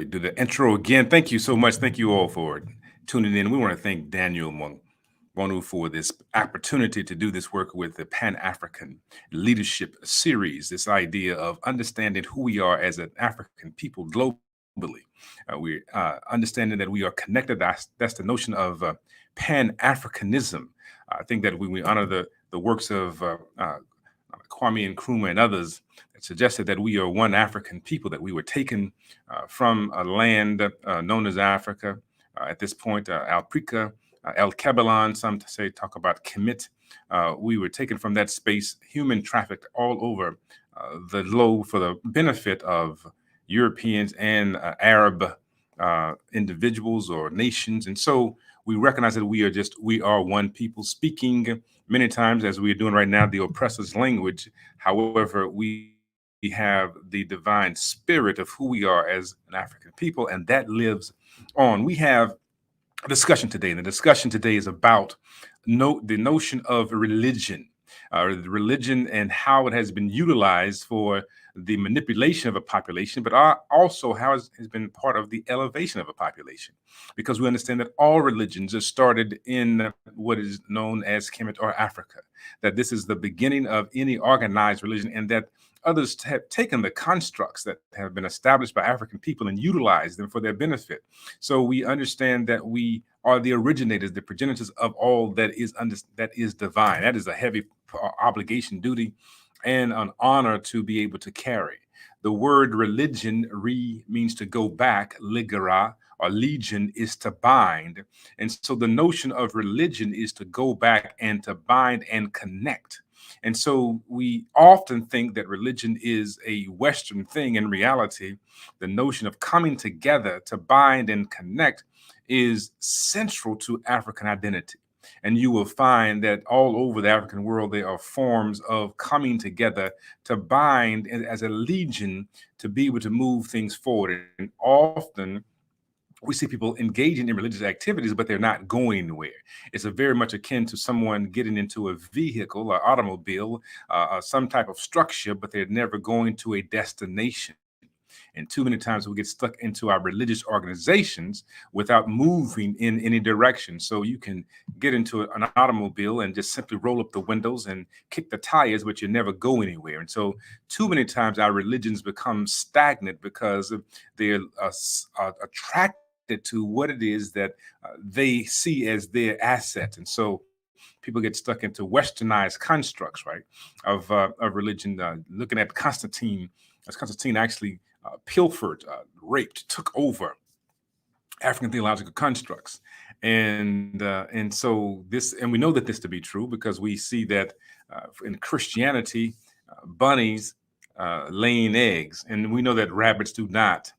do the intro again. Thank you so much. Thank you all for tuning in. We want to thank Daniel Mwanu for this opportunity to do this work with the Pan-African Leadership Series, this idea of understanding who we are as an African people globally. We understanding that we are connected. That's the notion of Pan-Africanism. I think that when we honor the works of Kwame Nkrumah and others that suggested that we are one African people, that we were taken from a land known as Africa at this point, Alprika, El Kabbalan, some talk about Kemet. We were taken from that space, human trafficked all over the globe for the benefit of Europeans and Arab individuals or nations. And so we recognize that we are one people speaking many times, as we are doing right now, the oppressor's language. However, we have the divine spirit of who we are as an African people, and that lives on. We have a discussion today, and the discussion today is about the notion of religion, religion and how it has been utilized for the manipulation of a population, but also how it has been part of the elevation of a population. Because we understand that all religions are started in what is known as Kemet or Africa, that this is the beginning of any organized religion, and that others have taken the constructs that have been established by African people and utilized them for their benefit. So we understand that we are the originators, the progenitors of all that is divine. That is a heavy obligation, duty, and an honor to be able to carry. The word religion means to go back, ligara, or legion is to bind. And so the notion of religion is to go back and to bind and connect. And so we often think that religion is a Western thing. In reality, the notion of coming together to bind and connect is central to African identity. And you will find that all over the African world, there are forms of coming together to bind as a legion to be able to move things forward. And often we see people engaging in religious activities, but they're not going anywhere. It's a very much akin to someone getting into a vehicle, or automobile, some type of structure, but they're never going to a destination. And too many times we get stuck into our religious organizations without moving in any direction. So you can get into an automobile and just simply roll up the windows and kick the tires, but you never go anywhere. And so too many times our religions become stagnant because they're attracted to what it is that they see as their asset. And so people get stuck into westernized constructs, right, of religion. Looking at Constantine, as Constantine actually pilfered, raped, took over African theological constructs, and so this, and we know that this to be true because we see that in Christianity, bunnies laying eggs, and we know that rabbits do not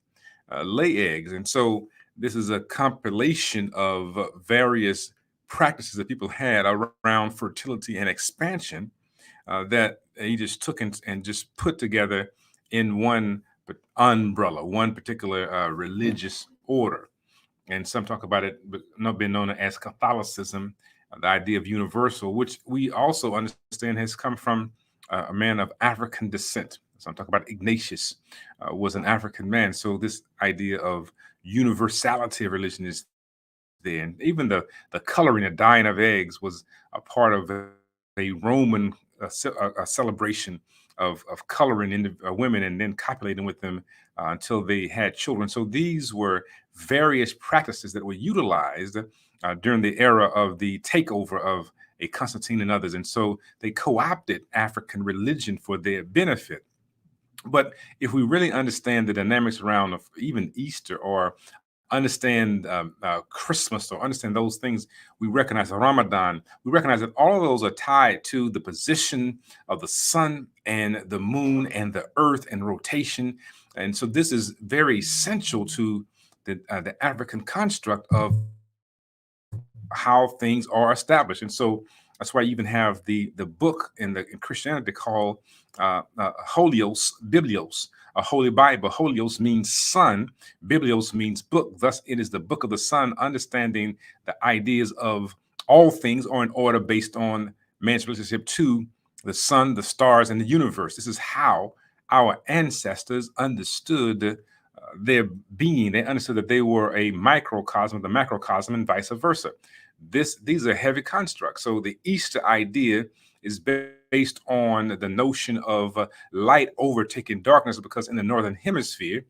lay eggs, and so this is a compilation of various practices that people had around fertility and expansion that he just took and just put together in one umbrella, one particular religious order. And some talk about it not being known as Catholicism, the idea of universal, which we also understand has come from a man of African descent. So I'm talking about Ignatius, was an African man. So this idea of universality of religion is there. And even the coloring, the dyeing of eggs was a part of a Roman a celebration of coloring in women and then copulating with them until they had children. So these were various practices that were utilized during the era of the takeover of a Constantine and others. And so they co-opted African religion for their benefit. But if we really understand the dynamics around even Easter, or understand Christmas, or understand those things, we recognize Ramadan, we recognize that all of those are tied to the position of the sun and the moon and the earth and rotation. And so this is very essential to the African construct of how things are established. And so that's why you even have the book in Christianity called Holios, Biblios, a holy Bible. Holios means sun, Biblios means book. Thus, it is the book of the sun, understanding the ideas of all things are in order based on man's relationship to the sun, the stars, and the universe. This is how our ancestors understood their being. They understood that they were a microcosm of the macrocosm and vice versa. These are heavy constructs. So the Easter idea is based on the notion of light overtaking darkness, because in the northern hemisphere,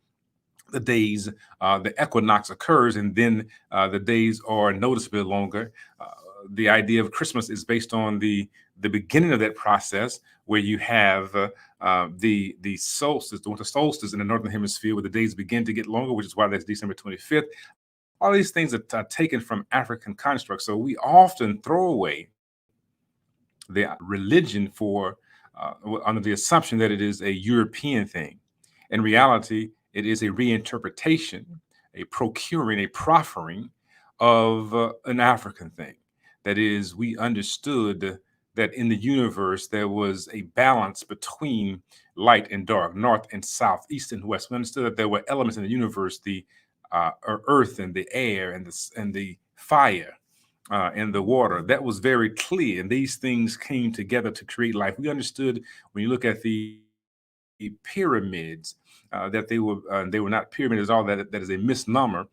the days, the equinox occurs, and then the days are noticeably longer. Uh, the idea of Christmas is based on the beginning of that process, where you have the solstice, the winter solstice in the northern hemisphere, where the days begin to get longer, which is why that's December 25th. All these things are taken from African constructs. So we often throw away the religion for under the assumption that it is a European thing. In reality, it is a reinterpretation, a procuring, a proffering of an African thing. That is, we understood that in the universe there was a balance between light and dark, north and south, east and west. We understood that there were elements in the universe, the earth and the air and the fire and the water. That was very clear. And these things came together to create life. We understood when you look at the pyramids that they were not pyramids at all. That is a misnomer.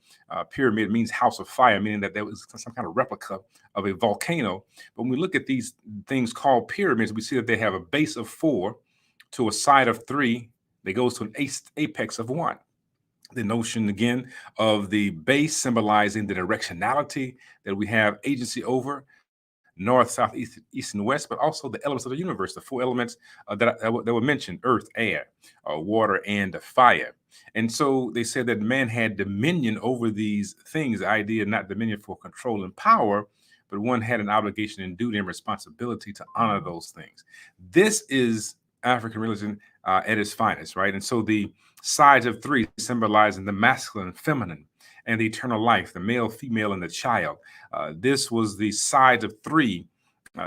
Pyramid means house of fire, meaning that there was some kind of replica of a volcano. But when we look at these things called pyramids, we see that they have a base of 4 to a side of 3. They goes to an apex of 1. The notion again of the base symbolizing the directionality that we have agency over, north, south, east, and west, but also the elements of the universe, the 4 elements that were mentioned: earth, air, water, and fire. And so they said that man had dominion over these things. The idea not dominion for control and power, but one had an obligation and duty and responsibility to honor those things. This is African religion at its finest, right? And so the sides of 3 symbolizing the masculine, feminine, and the eternal life, the male, female, and the child. This was the sides of 3,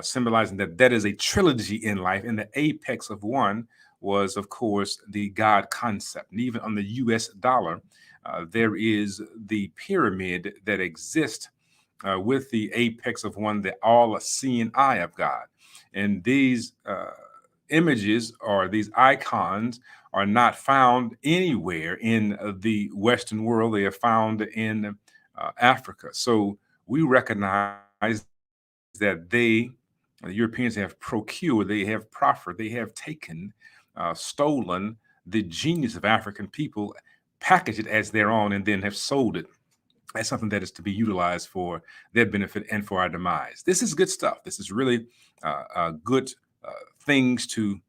symbolizing that is a trilogy in life. And the apex of 1 was, of course, the God concept. And even on the US dollar, there is the pyramid that exists with the apex of 1, the all-seeing eye of God. And these images or these icons are not found anywhere in the Western world. They are found in Africa. So we recognize that the Europeans have procured, they have proffered, they have taken, stolen the genius of African people, packaged it as their own, and then have sold it as something that is to be utilized for their benefit and for our demise. This is good stuff. This is really good things to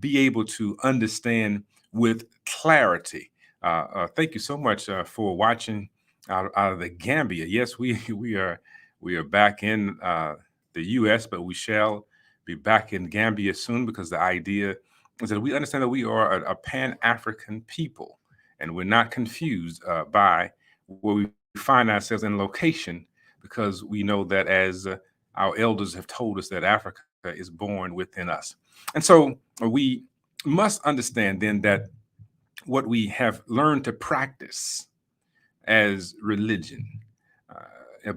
be able to understand with clarity. Thank you so much for watching out of the Gambia. Yes, we are back in the U.S., but we shall be back in Gambia soon, because the idea is that we understand that we are a Pan-African people, and we're not confused by where we find ourselves in location, because we know that as our elders have told us, that Africa is born within us. And so we must understand then that what we have learned to practice as religion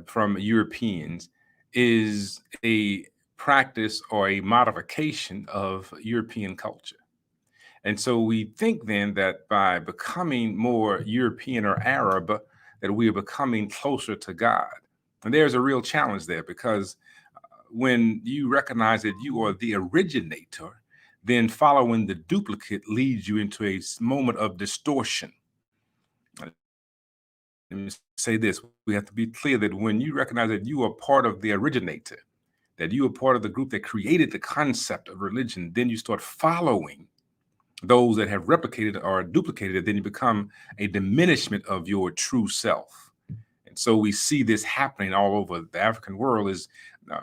from Europeans is a practice or a modification of European culture. And so we think then that by becoming more European or Arab, that we are becoming closer to God. And there's a real challenge there, because when you recognize that you are the originator, then following the duplicate leads you into a moment of distortion. Let me say this: we have to be clear that when you recognize that you are part of the originator, that you are part of the group that created the concept of religion, then you start following those that have replicated or duplicated it, then you become a diminishment of your true self. And so we see this happening all over the African world, is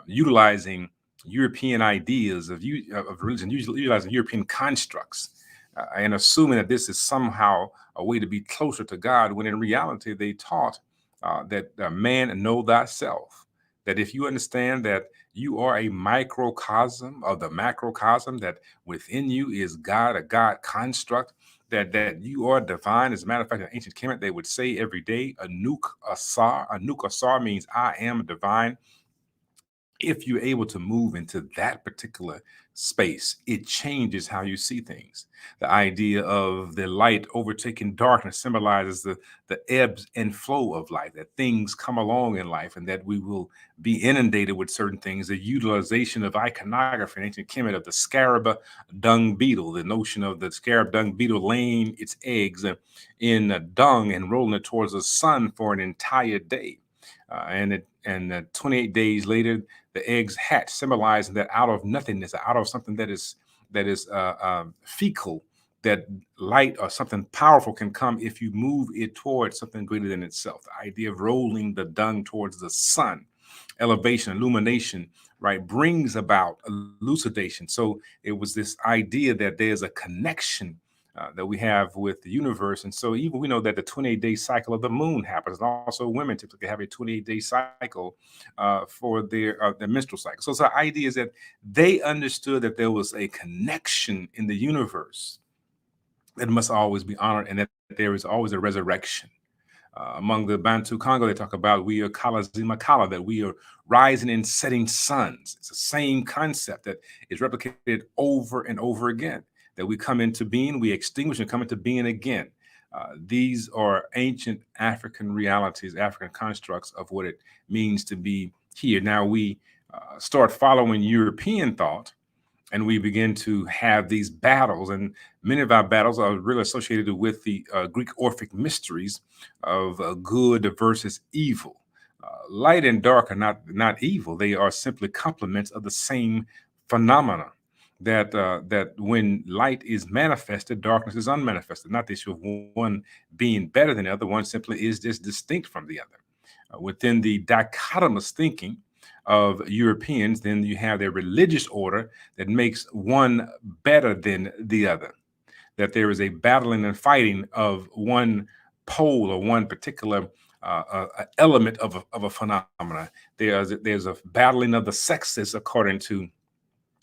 utilizing European ideas of religion, utilizing European constructs, and assuming that this is somehow a way to be closer to God, when in reality they taught that man, know thyself. That if you understand that you are a microcosm of the macrocosm, that within you is God, a God construct, that you are divine. As a matter of fact, in ancient Kemet, they would say every day, Anuk Asar. Anuk Asar means I am divine. if you're able to move into that particular space, it changes how you see things. The idea of the light overtaking darkness symbolizes the ebbs and flow of life, that things come along in life and that we will be inundated with certain things. The utilization of iconography in ancient Kemet of the scarab dung beetle, the notion of the scarab dung beetle laying its eggs in dung and rolling it towards the sun for an entire day. And 28 days later, the eggs hatch, symbolizing that out of nothingness, out of something that is fecal, that light or something powerful can come if you move it towards something greater than itself. The idea of rolling the dung towards the sun, elevation, illumination, right, brings about elucidation. So it was this idea that there's a connection that we have with the universe. And so even we know that the 28-day cycle of the moon happens. And also women typically have a 28-day cycle for their menstrual cycle. So the idea is that they understood that there was a connection in the universe that must always be honored, and that there is always a resurrection. Among the Bantu Congo, they talk about we are Kala Zima Kala, that we are rising and setting suns. It's the same concept that is replicated over and over again, that we come into being, we extinguish and come into being again. These are ancient African realities, African constructs of what it means to be here. Now we start following European thought, and we begin to have these battles, and many of our battles are really associated with the Greek Orphic mysteries of good versus evil. Light and dark are not evil; they are simply complements of the same phenomena. That when light is manifested, darkness is unmanifested. Not the issue of one being better than the other; one simply is just distinct from the other. Within the dichotomous thinking of Europeans, then you have their religious order that makes one better than the other, that there is a battling and fighting of one pole or one particular element of a phenomena. There's a battling of the sexes according to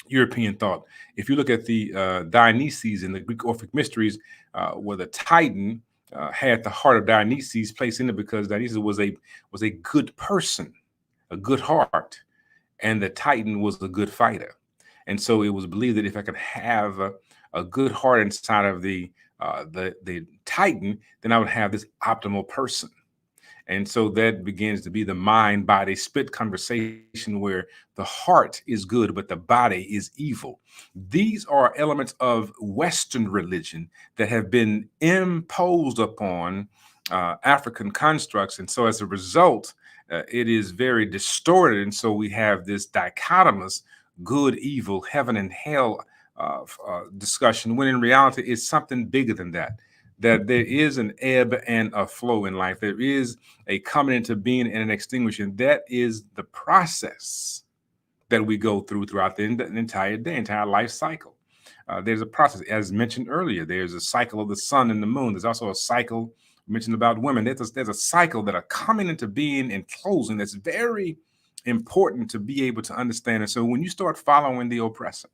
European thought. If you look at the Dionysus in the Greek Orphic mysteries, where the Titan had the heart of Dionysus placed in it because Dionysus was a good person, a good heart, and the Titan was a good fighter. And so it was believed that if I could have a good heart inside of the Titan, then I would have this optimal person. And so that begins to be the mind body split conversation where the heart is good, but the body is evil. These are elements of Western religion that have been imposed upon African constructs. And so as a result, it is very distorted. And so we have this dichotomous good, evil, heaven and hell discussion, when in reality it's something bigger than that. That there is an ebb and a flow in life. There is a coming into being and an extinguishing. That is the process that we go throughout the entire day, entire life cycle. There's a process, as mentioned earlier. There's a cycle of the sun and the moon. There's also a cycle mentioned about women. There's a cycle that are coming into being and closing that's very important to be able to understand. And so when you start following the oppressor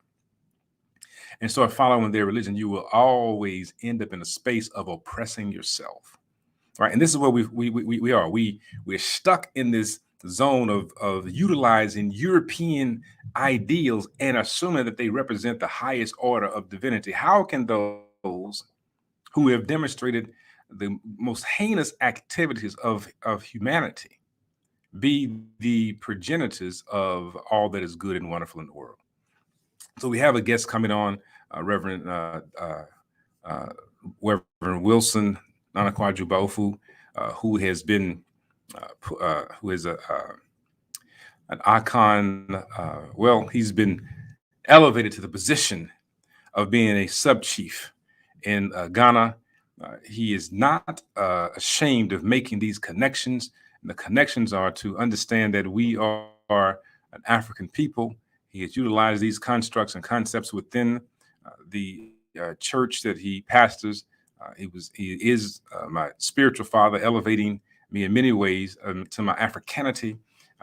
and start following their religion, you will always end up in a space of oppressing yourself, right? And this is where we are. We're stuck in this zone of utilizing European ideals and assuming that they represent the highest order of divinity. How can those who have demonstrated the most heinous activities of humanity be the progenitors of all that is good and wonderful in the world? So we have a guest coming on, Reverend Wilson Nanakwaju Baofu, who has been, who is an icon. He's been elevated to the position of being a sub chief in Ghana. He is not ashamed of making these connections. And the connections are to understand that we are an African people. He has utilized these constructs and concepts within the church that he pastors. He is my spiritual father, elevating me in many ways to my Africanity.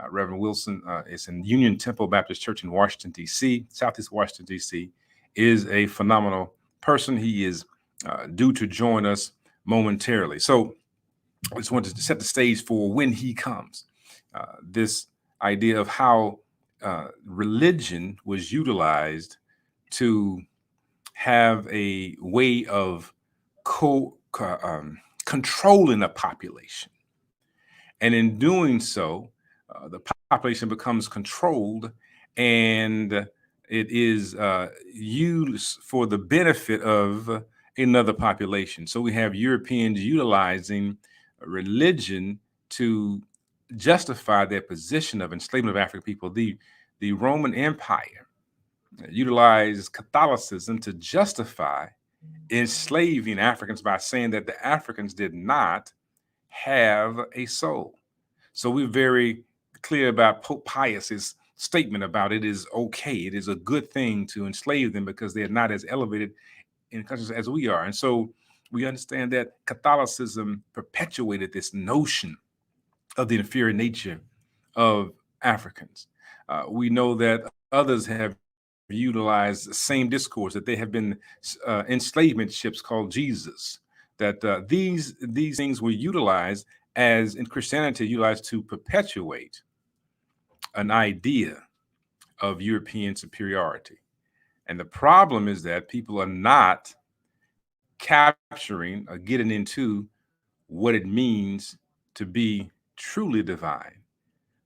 Reverend Wilson is in Union Temple Baptist Church in Washington, D.C., Southeast Washington, D.C., is a phenomenal person. He is due to join us momentarily. So I just wanted to set the stage for when he comes. This idea of how religion was utilized to have a way of controlling a population. And in doing so, the population becomes controlled, and it is used for the benefit of another population. So we have Europeans utilizing religion to justify their position of enslavement of African people. The Roman Empire utilized Catholicism to justify enslaving Africans by saying that the Africans did not have a soul. So we're very clear about Pope Pius's statement about it is okay. It is a good thing to enslave them because they're not as elevated in consciousness as we are. And so we understand that Catholicism perpetuated this notion of the inferior nature of Africans. We know that others have utilized the same discourse, that there have been enslavement ships called Jesus, that these things were utilized as in Christianity, utilized to perpetuate an idea of European superiority. And the problem is that people are not capturing or getting into what it means to be truly divine,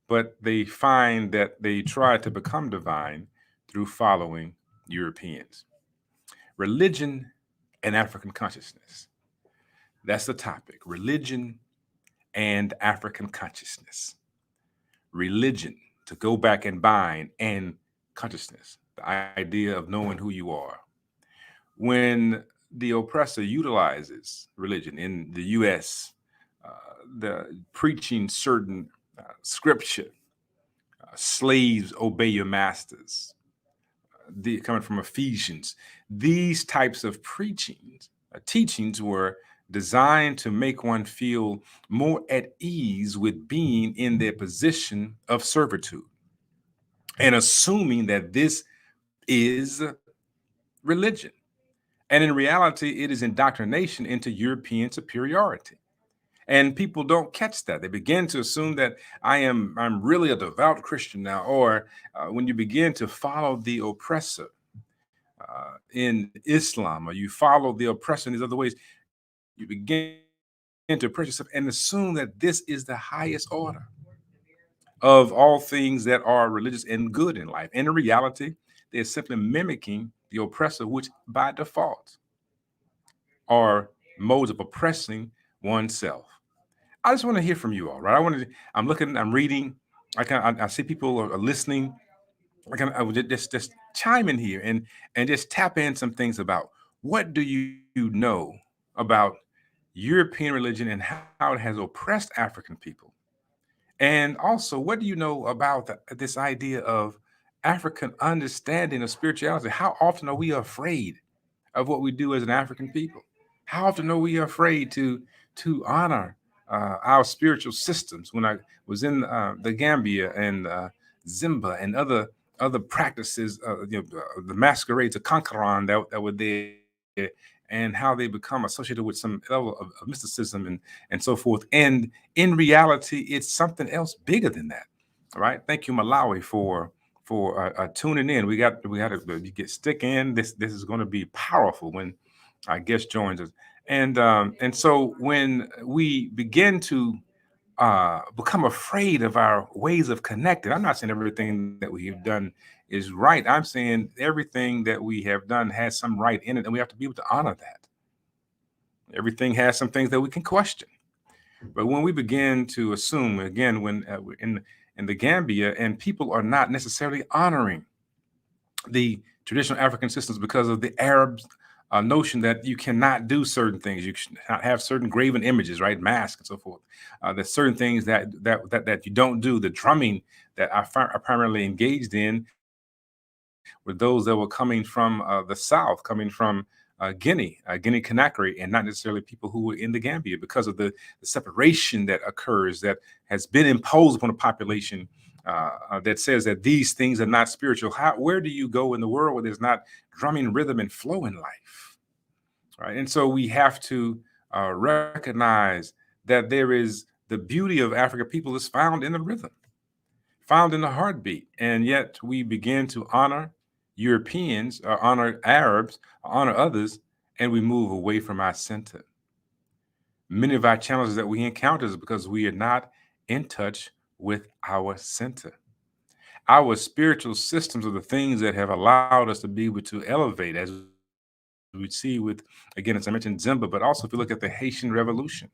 but they find that they try to become divine through following Europeans. Religion and African consciousness. That's the topic. Religion and African consciousness. Religion, to go back and bind, and consciousness, the idea of knowing who you are. When the oppressor utilizes religion in the US, the preaching certain scripture, slaves obey your masters, coming from Ephesians, these types of teachings were designed to make one feel more at ease with being in their position of servitude and assuming that this is religion. And in reality, it is indoctrination into European superiority. And people don't catch that. They begin to assume that I'm really a devout Christian now. Or when you begin to follow the oppressor in Islam, or you follow the oppressor in these other ways, you begin to oppress yourself and assume that this is the highest order of all things that are religious and good in life. And in reality, they're simply mimicking the oppressor, which by default are modes of oppressing oneself. I just want to hear from you all, right? I'm reading, I see people are listening. I would just chime in here and just tap in some things about what do you know about European religion and how it has oppressed African people. And also, what do you know about this idea of African understanding of spirituality? How often are we afraid of what we do as an African people? How often are we afraid to honor our spiritual systems? When I was in the Gambia and Zimba and other practices, the masquerades of Conqueron that were there, and how they become associated with some level of mysticism and so forth. And in reality, it's something else bigger than that. All right. Thank you, Malawi, for tuning in. We got to get stick in. This is going to be powerful when our guest joins us. And so when we begin to become afraid of our ways of connecting, I'm not saying everything that we have done is right. I'm saying everything that we have done has some right in it, and we have to be able to honor that. Everything has some things that we can question. But when we begin to assume, again, when in the Gambia, and people are not necessarily honoring the traditional African systems because of the Arabs' notion that you cannot do certain things, you should not have certain graven images, right, masks and so forth. There's certain things that you don't do. The drumming that I primarily engaged in with those that were coming from the South, coming from Guinea Conakry, and not necessarily people who were in the Gambia, because of the separation that occurs, that has been imposed upon a population that says that these things are not spiritual. Where do you go in the world where there's not drumming, rhythm, and flow in life? Right. And so we have to recognize that there is the beauty of African people is found in the rhythm, found in the heartbeat. And yet we begin to honor Europeans, or honor Arabs, or honor others, and we move away from our center. Many of our challenges that we encounter is because we are not in touch with our center. Our spiritual systems are the things that have allowed us to be able to elevate, as we see with, again, as I mentioned, Zimba, but also if you look at the Haitian Revolution.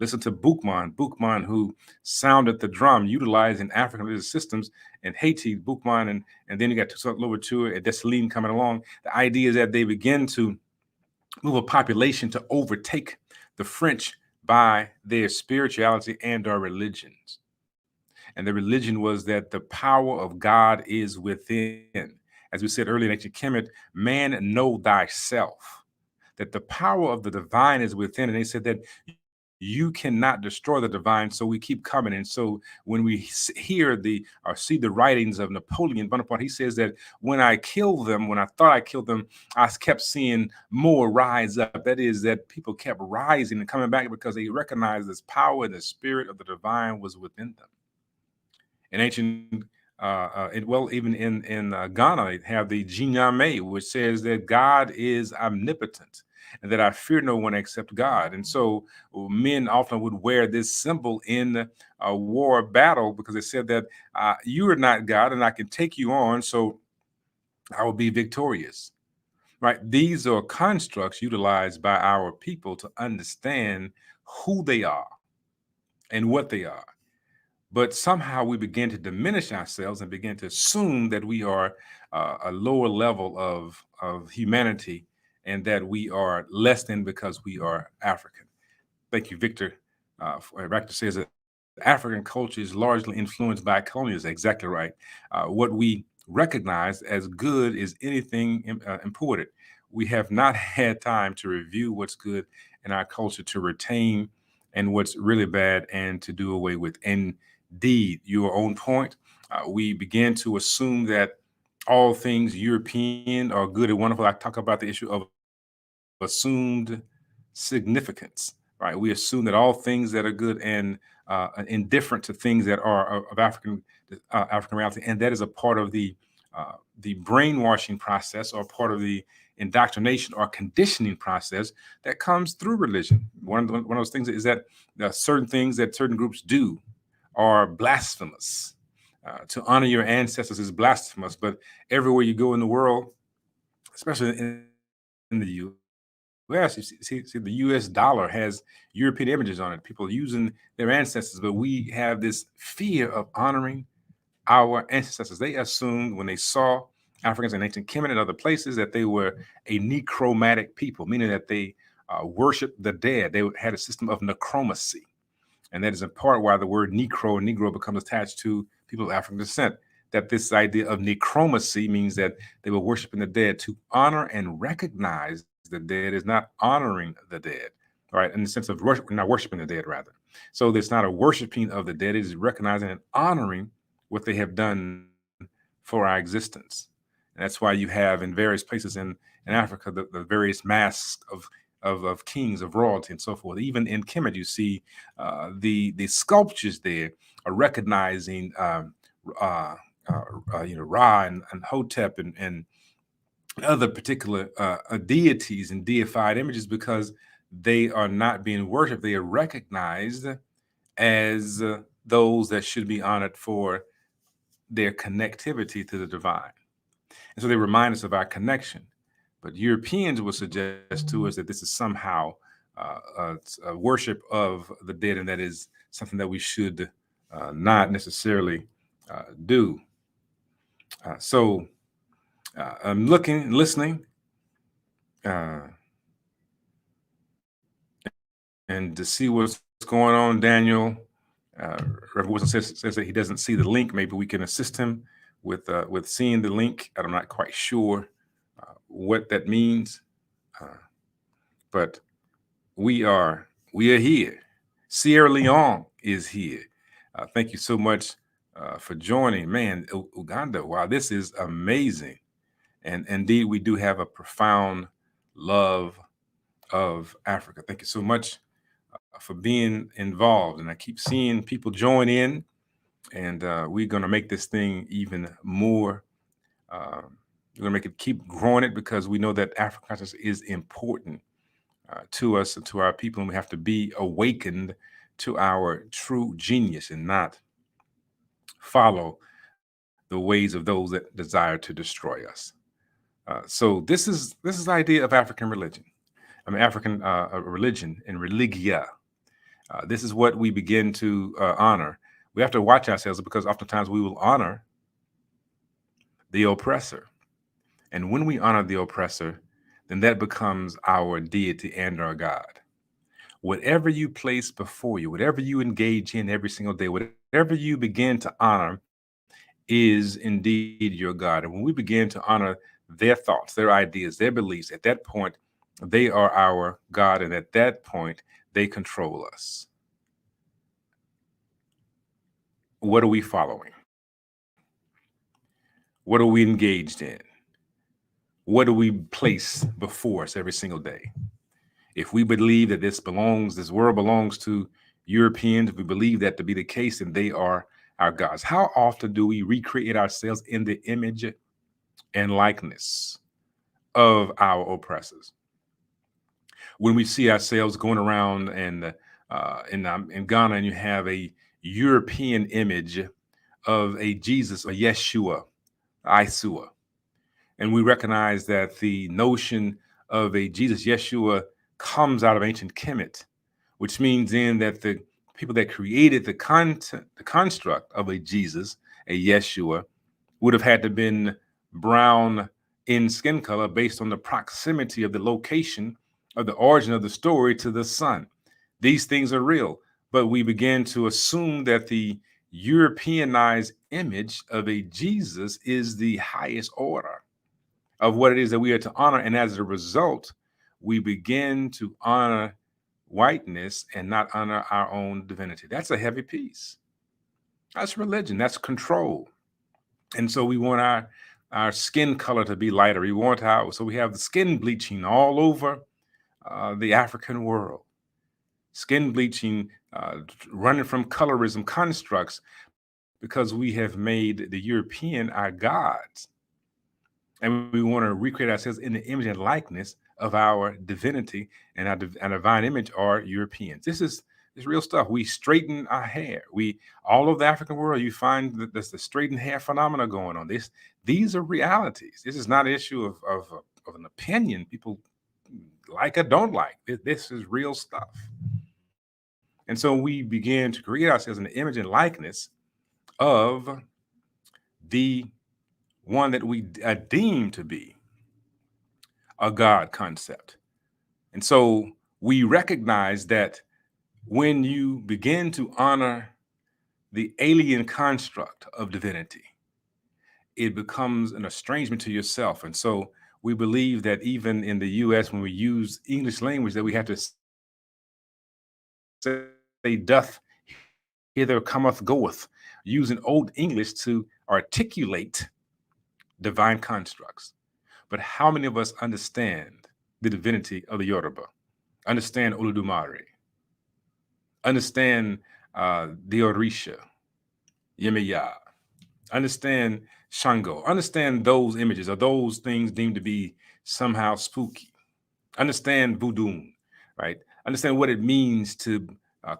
Listen to Boukman, who sounded the drum, utilizing African religious systems in Haiti, Boukman, and then you got Toussaint Louverture and Dessalines coming along. The idea is that they begin to move a population to overtake the French by their spirituality and our religions. And the religion was that the power of God is within. As we said earlier in ancient Kemet, man, know thyself, that the power of the divine is within. And they said that you cannot destroy the divine, so we keep coming. And so when we hear the or see the writings of Napoleon Bonaparte, he says that when I killed them, when I thought I killed them, I kept seeing more rise up. That is, that people kept rising and coming back because they recognized this power and the spirit of the divine was within them. In ancient, even in Ghana, they have the Jinyame, which says that God is omnipotent and that I fear no one except God. And so men often would wear this symbol in a war battle because they said that you are not God and I can take you on, so I will be victorious. Right? These are constructs utilized by our people to understand who they are and what they are. But somehow we begin to diminish ourselves and begin to assume that we are a lower level of humanity and that we are less than because we are African. Thank you, Victor. Victor says that African culture is largely influenced by colonialism. Exactly right. What we recognize as good is anything imported. We have not had time to review what's good in our culture to retain and what's really bad and to do away with. Indeed, your own point. We begin to assume that all things European are good and wonderful. I talk about the issue of assumed significance, right? We assume that all things that are good and indifferent to things that are of African reality, and that is a part of the brainwashing process or part of the indoctrination or conditioning process that comes through religion. One of those things is that certain things that certain groups do are blasphemous. To honor your ancestors is blasphemous, but everywhere you go in the world, especially in the US, you see, the US dollar has European images on it, people using their ancestors, but we have this fear of honoring our ancestors. They assumed when they saw Africans in ancient Kemet and other places that they were a necromantic people, meaning that they worshiped the dead. They had a system of necromancy. And that is in part why the word Negro becomes attached to people of African descent. That this idea of necromancy means that they were worshiping the dead. To honor and recognize the dead is not honoring the dead, right? In the sense of not worshiping the dead, rather. So there's not a worshiping of the dead. It is recognizing and honoring what they have done for our existence. And that's why you have in various places in Africa the various masks of kings, of royalty, and so forth. Even in Kemet, you see the sculptures there are recognizing Ra and Hotep and other particular deities and deified images because they are not being worshipped. They are recognized as those that should be honored for their connectivity to the divine. And so they remind us of our connection. But Europeans will suggest to us that this is somehow a worship of the dead, and that is something that we should not necessarily do. So I'm looking, listening, and to see what's going on. Daniel, Reverend Wilson says that he doesn't see the link. Maybe we can assist him with seeing the link. I'm not quite sure what that means, but we are here. Sierra Leone is here. Thank you so much for joining. Man, Uganda, wow, this is amazing. And indeed, we do have a profound love of Africa. Thank you so much for being involved. And I keep seeing people join in. And we're going to make this thing even more. We're going to make it keep growing it because we know that African consciousness is important to us and to our people, and we have to be awakened to our true genius and not follow the ways of those that desire to destroy us. So this is the idea of African religion. I mean, African religion and religia. This is what we begin to honor. We have to watch ourselves because oftentimes we will honor the oppressor. And when we honor the oppressor, then that becomes our deity and our God. Whatever you place before you, whatever you engage in every single day, whatever you begin to honor is indeed your God. And when we begin to honor their thoughts, their ideas, their beliefs, at that point, they are our God. And at that point, they control us. What are we following? What are we engaged in? What do we place before us every single day? If we believe that this world belongs to Europeans, if we believe that to be the case, then they are our gods. How often do we recreate ourselves in the image and likeness of our oppressors? When we see ourselves going around and in Ghana, and you have a European image of a Jesus or Yeshua, Isua, and we recognize that the notion of a Jesus, Yeshua, comes out of ancient Kemet, which means then that the people that created the construct of a Jesus, a Yeshua, would have had to been brown in skin color based on the proximity of the location of the origin of the story to the sun. These things are real, but we begin to assume that the Europeanized image of a Jesus is the highest order of what it is that we are to honor. And as a result, we begin to honor whiteness and not honor our own divinity. That's a heavy piece. That's religion. That's control. And so we want our skin color to be lighter. So we have the skin bleaching all over the African world. Skin bleaching, running from colorism constructs because we have made the European our gods. And we want to recreate ourselves in the image and likeness of our divinity, and our divine image are Europeans. This is real stuff. We straighten our hair. All over the African world, you find that there's the straightened hair phenomena going on. These are realities. This is not an issue of an opinion people like or don't like. This is real stuff. And so we begin to create ourselves in the image and likeness of the one that we deem to be a God concept. And so we recognize that when you begin to honor the alien construct of divinity, it becomes an estrangement to yourself. And so we believe that even in the US, when we use English language, that we have to say doth, hither, cometh, goeth, using Old English to articulate divine constructs. But how many of us understand the divinity of the Yoruba, understand Oludumare, understand the Orisha, Yemiya, understand Shango, understand those images or those things deemed to be somehow spooky, understand voodoo, right? Understand what it means to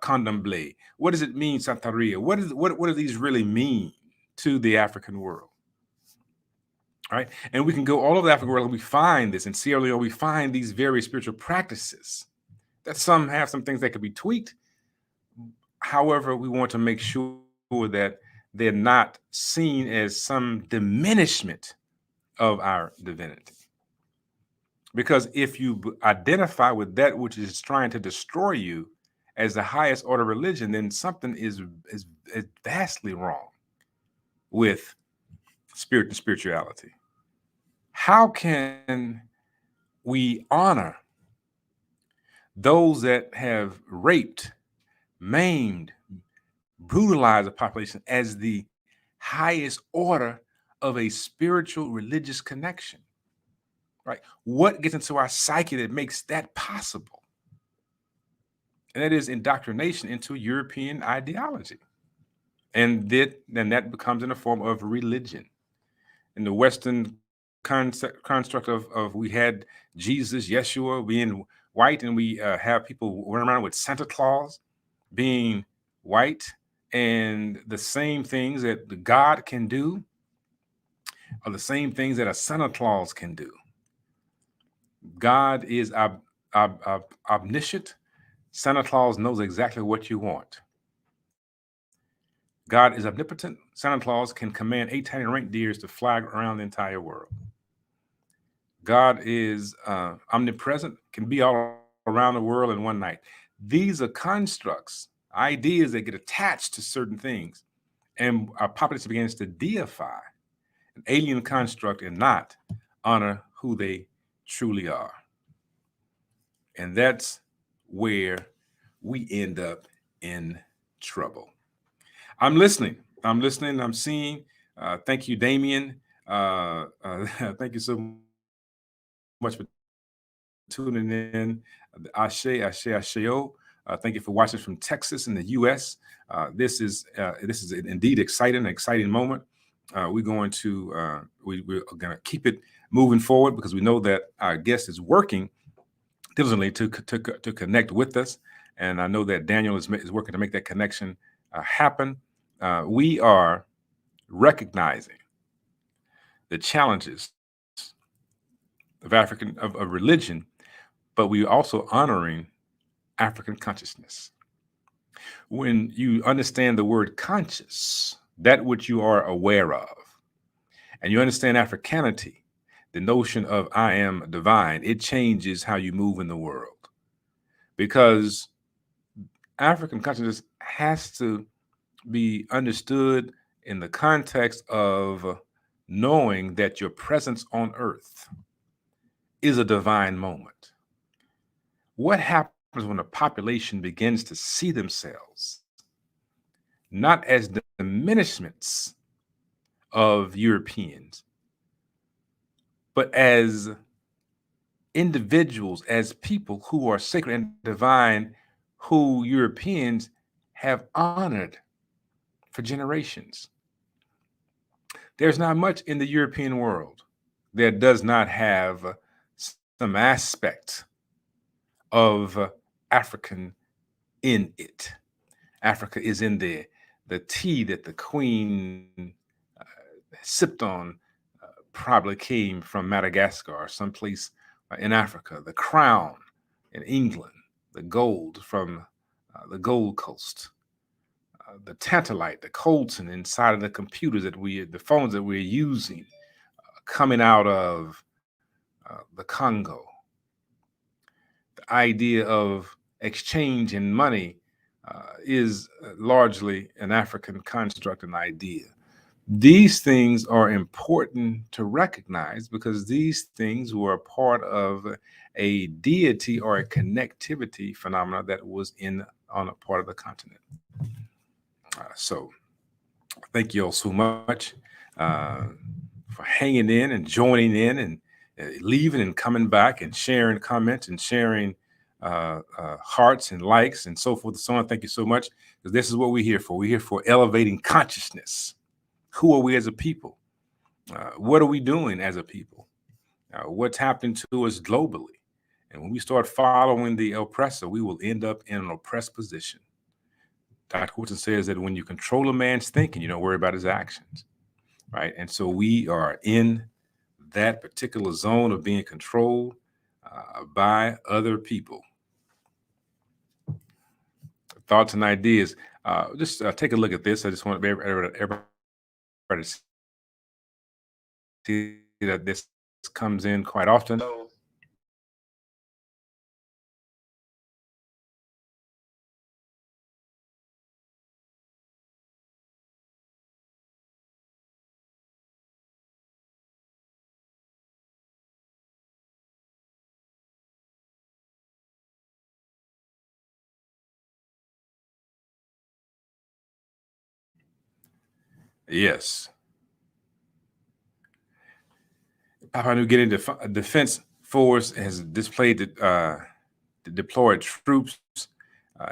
condomble. What does it mean, Santeria? What do these really mean to the African world? All right. And we can go all over the African world and we find this. In Sierra Leone, we find these very spiritual practices that some have some things that could be tweaked. However, we want to make sure that they're not seen as some diminishment of our divinity. Because if you identify with that which is trying to destroy you as the highest order religion, then something is vastly wrong with spirit and spirituality. How can we honor those that have raped, maimed, brutalized the population as the highest order of a spiritual religious connection? Right? What gets into our psyche that makes that possible? And that is indoctrination into European ideology. And that becomes in the form of religion. In the Western construct of we had Jesus, Yeshua being white, and we have people running around with Santa Claus being white, and the same things that the God can do are the same things that a Santa Claus can do. God is omniscient. Santa Claus knows exactly what you want. God is omnipotent. Santa Claus can command 8 tiny reindeers to fly around the entire world. God is omnipresent, can be all around the world in one night. These are constructs, ideas that get attached to certain things, and our populace begins to deify an alien construct and not honor who they truly are. And that's where we end up in trouble. I'm listening. I'm seeing. Thank you, Damien. Thank you so much for tuning in. Ashe, Ashe, Asheo. Thank you for watching from Texas in the U.S. This is indeed an exciting moment. We're going to keep it moving forward because we know that our guest is working diligently to connect with us, and I know that Daniel is working to make that connection happen. We are recognizing the challenges of religion, but we also honoring African consciousness. When you understand the word conscious, that which you are aware of, and you understand Africanity, the notion of I am divine, it changes how you move in the world. Because African consciousness has to be understood in the context of knowing that your presence on earth is a divine moment. What happens when a population begins to see themselves not as diminishments of Europeans, but as individuals, as people who are sacred and divine, who Europeans have honored for generations? There's not much in the European world that does not have some aspect of African in it. Africa is in the tea that the queen sipped on, probably came from Madagascar or someplace in Africa. The crown in England, the gold from the Gold Coast, the tantalite, the coltan inside of the computers the phones that we're using, coming out of the Congo. The idea of exchange in money is largely an African construct and idea. These things are important to recognize because these things were a part of a deity or a connectivity phenomena that was on a part of the continent. So thank you all so much for hanging in and joining in and leaving and coming back and sharing comments and sharing hearts and likes and so forth and so on. Thank you so much, because this is what we're here for. We're here for elevating consciousness. Who are we as a people? What are we doing as a people? What's happening to us globally? And when we start following the oppressor, we will end up in an oppressed position. Dr. Woodson says that when you control a man's thinking, you don't worry about his actions, right? And so we are in that particular zone of being controlled by other people. Thoughts and ideas. Just take a look at this. I just want everybody to see that this comes in quite often. Yes. Papua New Guinea Defense Force has displayed the deployed troops,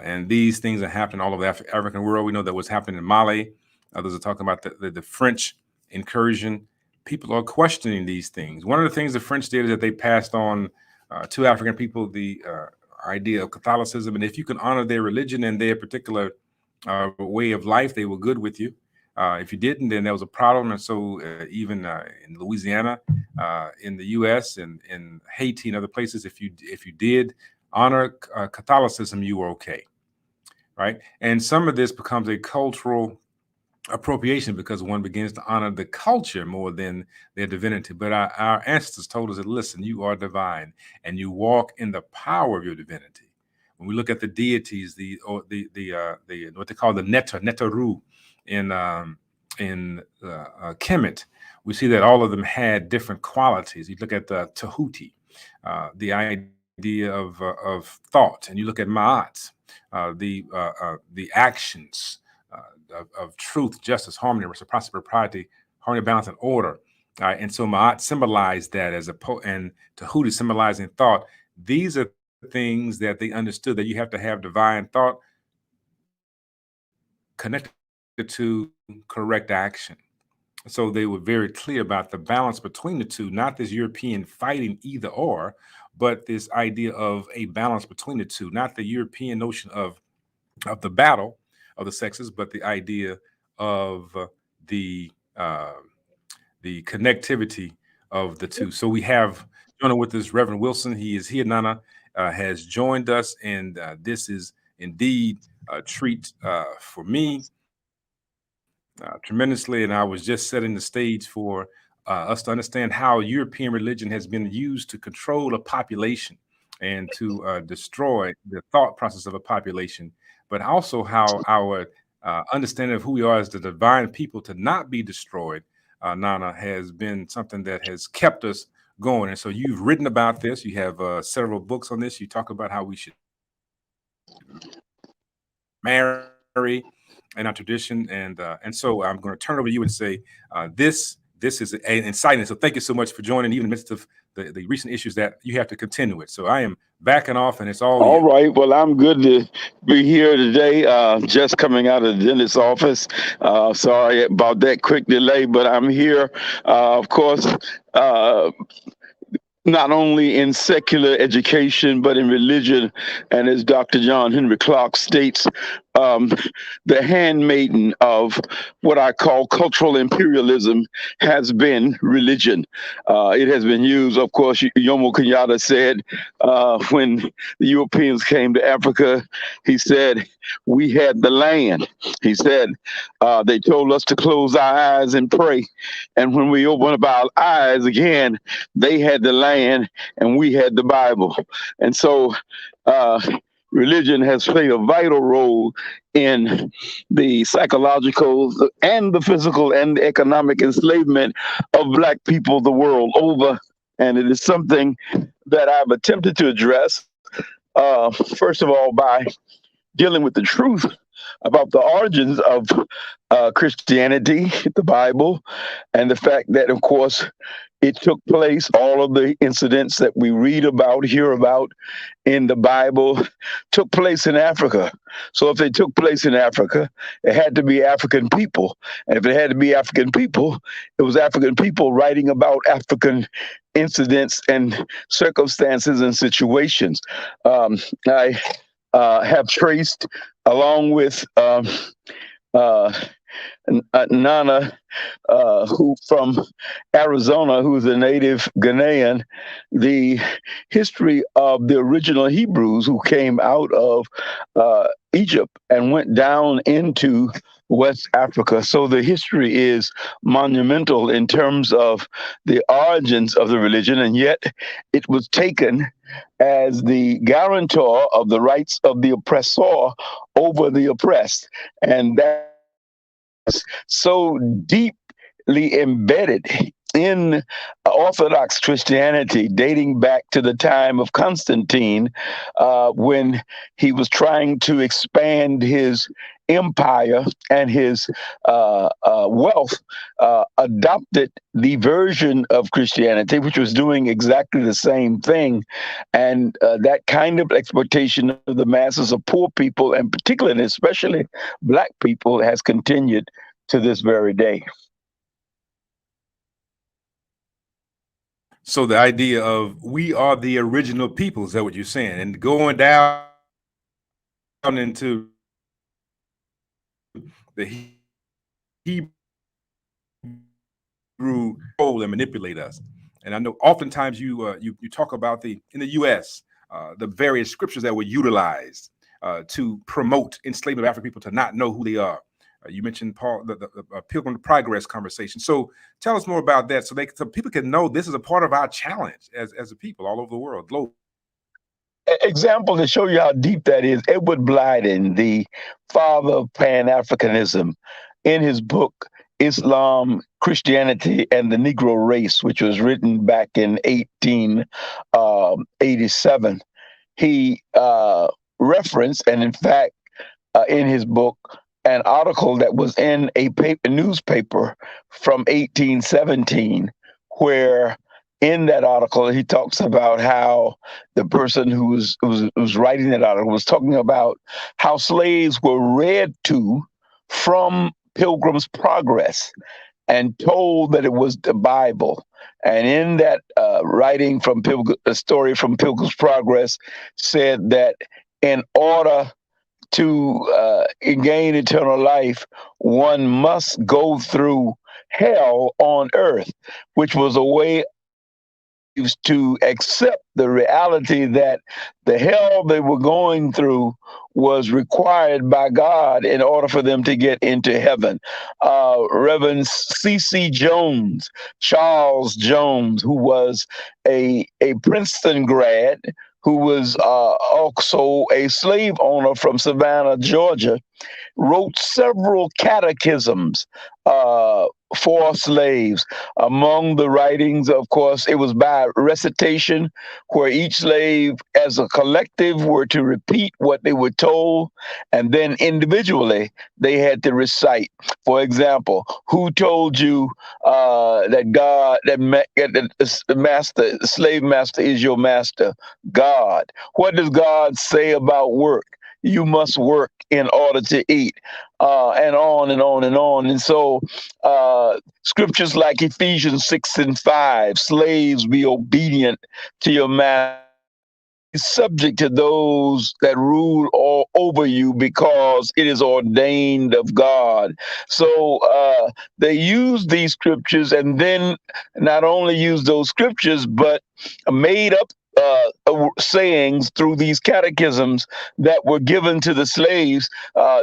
and these things are happening all over the African world. We know that what's happening in Mali Others are talking about the French incursion. People are questioning these things. One of the things the French did is that they passed on to African people the idea of Catholicism, and if you can honor their religion and their particular way of life, they were good with you. If you didn't, then there was a problem. And so, even in Louisiana, in the U.S., and in Haiti and other places, if you did honor Catholicism, you were okay, right? And some of this becomes a cultural appropriation because one begins to honor the culture more than their divinity. But our ancestors told us that, listen, you are divine and you walk in the power of your divinity. When we look at the deities, the what they call the Netaru in Kemet, we see that all of them had different qualities. You look at the Tahuti, the idea of thought, and you look at Ma'at, the actions of truth, justice, harmony, reciprocity, propriety, harmony, balance, and order. And so Ma'at symbolized that and Tahuti symbolizing thought. These are things that they understood, that you have to have divine thought connected to correct action. So they were very clear about the balance between the two, not this European fighting either or, but this idea of a balance between the two, not the European notion of the battle of the sexes, but the idea of the connectivity of the two. So we have joining with us Reverend Wilson. He is here. Nana has joined us, and this is indeed a treat for me tremendously. And I was just setting the stage for us to understand how European religion has been used to control a population and to destroy the thought process of a population, but also how our understanding of who we are as the divine people to not be destroyed, Nana, has been something that has kept us going. And so you've written about this. You have several books on this. You talk about how we should marry in our tradition. And so I'm going to turn it over to you and say this is exciting. So thank you so much for joining, even in the midst of the recent issues that you have to contend with. So I am backing off, and it's all you. Right. Well, I'm good to be here today. Just coming out of the dentist's office. Sorry about that quick delay, but I'm here. Of course, not only in secular education, but in religion. And as Dr. John Henry Clarke states, the handmaiden of what I call cultural imperialism has been religion. It has been used, of course, Jomo Kenyatta said, when the Europeans came to Africa, he said, we had the land. He said, they told us to close our eyes and pray. And when we opened up our eyes again, they had the land and we had the Bible. And so religion has played a vital role in the psychological and the physical and the economic enslavement of Black people the world over. And it is something that I've attempted to address, first of all, by dealing with the truth about the origins of Christianity, the Bible, and the fact that, of course, it took place, all of the incidents that we read about, hear about in the Bible, took place in Africa. So if they took place in Africa, it had to be African people. And if it had to be African people, it was African people writing about African incidents and circumstances and situations. I have traced, along with Nana, who from Arizona, who's a native Ghanaian, the history of the original Hebrews who came out of Egypt and went down into West Africa. So the history is monumental in terms of the origins of the religion, and yet it was taken as the guarantor of the rights of the oppressor over the oppressed. And that's so deeply embedded in Orthodox Christianity, dating back to the time of Constantine, when he was trying to expand his empire and his wealth, adopted the version of Christianity, which was doing exactly the same thing. And that kind of exploitation of the masses of poor people, and particularly, and especially Black people, has continued to this very day. So the idea of we are the original people, is that what you're saying? And going down into the Hebrew control and manipulate us. And I know oftentimes you talk about in the U.S. The various scriptures that were utilized to promote enslavement of African people to not know who they are. You mentioned Paul, the Pilgrim Progress conversation. So tell us more about that, so people can know this is a part of our challenge as a people all over the world, globally. Example to show you how deep that is. Edward Blyden, the father of Pan-Africanism, in his book Islam, Christianity, and the Negro Race, which was written back in 1887, he referenced, and in fact, in his book, an article that was in a newspaper from 1817, where in that article he talks about how the person who was writing that article was talking about how slaves were read to from Pilgrim's Progress and told that it was the Bible. And in that writing from a story from Pilgrim's Progress said that in order to gain eternal life, one must go through hell on earth, which was a way to accept the reality that the hell they were going through was required by God in order for them to get into heaven. Reverend C.C. Jones, Charles Jones, who was a Princeton grad, who was also a slave owner from Savannah, Georgia, wrote several catechisms for slaves. Among the writings, of course, it was by recitation, where each slave, as a collective, were to repeat what they were told, and then individually they had to recite. For example, who told you that God, the master, the slave master is your master? God. What does God say about work? You must work in order to eat, and on and on and on. And so scriptures like Ephesians 6:5, slaves, be obedient to your master, subject to those that rule all over you, because it is ordained of God. So they use these scriptures, and then not only use those scriptures, but made up sayings through these catechisms that were given to the slaves